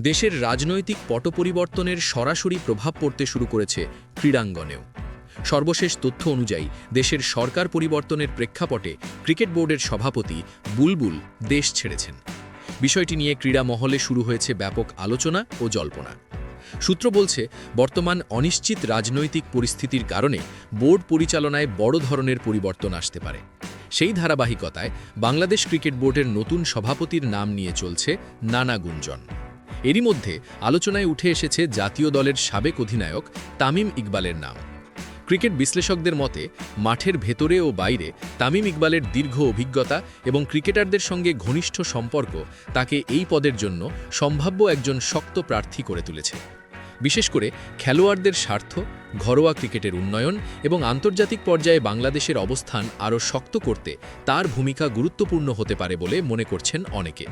দেশের রাজনৈতিক পট পরিবর্তনের সরাসরি প্রভাব পড়তে শুরু করেছে ক্রীড়াঙ্গনেও। সর্বশেষ তথ্য অনুযায়ী দেশের সরকার পরিবর্তনের প্রেক্ষাপটে ক্রিকেট বোর্ডের সভাপতি বুলবুল দেশ ছেড়েছেন। বিষয়টি নিয়ে ক্রীড়া মহলে শুরু হয়েছে ব্যাপক আলোচনা ও জল্পনা। সূত্র বলছে, বর্তমান অনিশ্চিত রাজনৈতিক পরিস্থিতির কারণে বোর্ড পরিচালনায় বড় ধরনের পরিবর্তন আসতে পারে। সেই ধারাবাহিকতায় বাংলাদেশ ক্রিকেট বোর্ডের নতুন সভাপতির নাম নিয়ে চলছে নানা গুঞ্জন। এরই মধ্যে আলোচনায় উঠে এসেছে জাতীয় দলের সাবেক অধিনায়ক তামিম ইকবালের নাম। ক্রিকেট বিশ্লেষকদের মতে, মাঠের ভেতরে ও বাইরে তামিম ইকবালের দীর্ঘ অভিজ্ঞতা এবং ক্রিকেটারদের সঙ্গে ঘনিষ্ঠ সম্পর্ক তাকে এই পদের জন্য সম্ভাব্য একজন শক্ত প্রার্থী করে তুলেছে। বিশেষ করে খেলোয়াড়দের স্বার্থ, ঘরোয়া ক্রিকেটের উন্নয়ন এবং আন্তর্জাতিক পর্যায়ে বাংলাদেশের অবস্থান আরও শক্ত করতে তার ভূমিকা গুরুত্বপূর্ণ হতে পারে বলে মনে করছেন অনেকে।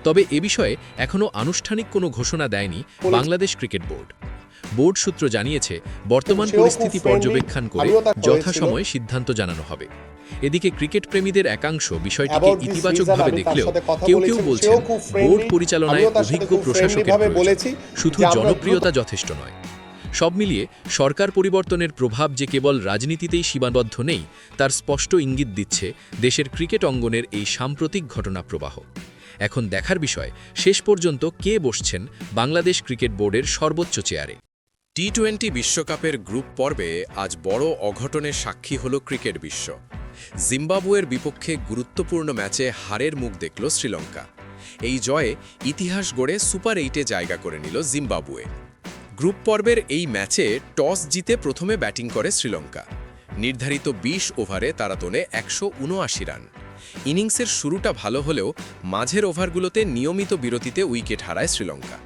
তবে এ বিষয়ে এখনও আনুষ্ঠানিক কোনো ঘোষণা দেয়নি বাংলাদেশ ক্রিকেট বোর্ড। বোর্ড সূত্র জানিয়েছে, বর্তমান পরিস্থিতি পর্যবেক্ষণ করে যথাসময়ে সিদ্ধান্ত জানানো হবে। এদিকে ক্রিকেট প্রেমীদের একাংশ বিষয়টিকে ইতিবাচকভাবে দেখলেও কেউ কেউ বলছেন, বোর্ড পরিচালনায় অভিজ্ঞ প্রশাসকের প্রয়োজন, শুধু জনপ্রিয়তা যথেষ্ট নয়। সব মিলিয়ে সরকার পরিবর্তনের প্রভাব যে কেবল রাজনীতিতেই সীমাবদ্ধ নেই, তার স্পষ্ট ইঙ্গিত দিচ্ছে দেশের ক্রিকেট অঙ্গনের এই সাম্প্রতিক ঘটনা প্রবাহ। এখন দেখার বিষয়, শেষ পর্যন্ত কে বসছেন বাংলাদেশ ক্রিকেট বোর্ডের সর্বোচ্চ চেয়ারে। টি-20 বিশ্বকাপের গ্রুপ পর্বে আজ বড় অঘটনের সাক্ষী হল ক্রিকেট বিশ্ব। জিম্বাবুয়ের বিপক্ষে গুরুত্বপূর্ণ ম্যাচে হারের মুখ দেখল শ্রীলঙ্কা। এই জয়ে ইতিহাস গড়ে সুপার 8-এ জায়গা করে নিল জিম্বাবুয়ে। গ্রুপ পর্বের এই ম্যাচে টস জিতে প্রথমে ব্যাটিং করে শ্রীলঙ্কা। নির্ধারিত 20 ওভারে তারা তোলে 179 রান। ইনিংসের শুরুটা ভালো হলেও মাঝের ওভারগুলোতে নিয়মিত বিরতিতে উইকেট হারায় শ্রীলঙ্কা।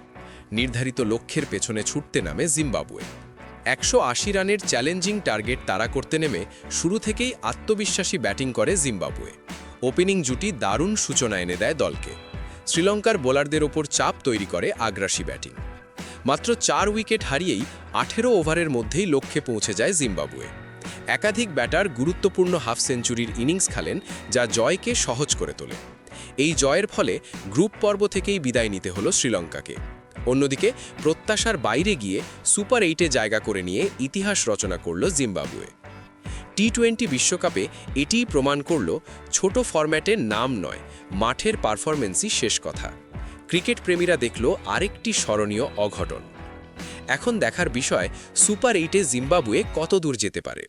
নির্ধারিত লক্ষ্যের পেছনে ছুটতে নামে জিম্বাবুয়ে। 180 রানের চ্যালেঞ্জিং টার্গেট তাড়া করতে নেমে শুরু থেকেই আত্মবিশ্বাসী ব্যাটিং করে জিম্বাবুয়ে। ওপেনিং জুটি দারুণ সূচনা এনে দেয় দলকে। শ্রীলঙ্কার বোলারদের ওপর চাপ তৈরি করে আগ্রাসী ব্যাটিং। মাত্র 4 উইকেট হারিয়েই 18 ওভারের মধ্যেই লক্ষ্যে পৌঁছে যায় জিম্বাবুয়ে। একাধিক ব্যাটার গুরুত্বপূর্ণ হাফ সেঞ্চুরির ইনিংস খেলেন, যা জয়কে সহজ করে তোলে। এই জয়ের ফলে গ্রুপ পর্ব থেকেই বিদায় নিতে হলো শ্রীলঙ্কাকে। অন্যদিকে প্রত্যাশার বাইরে গিয়ে সুপার 8-এ জায়গা করে নিয়ে ইতিহাস রচনা করল জিম্বাবুয়ে। টি-20 বিশ্বকাপে এটিই প্রমাণ করল, ছোট ফরম্যাটে নাম নয়, মাঠের পারফরমেন্সই শেষ কথা। ক্রিকেট প্রেমীরা দেখল আরেকটি স্মরণীয় অঘটন। এখন দেখার বিষয়, সুপার 8-এ জিম্বাবুয়ে কত দূর যেতে পারে।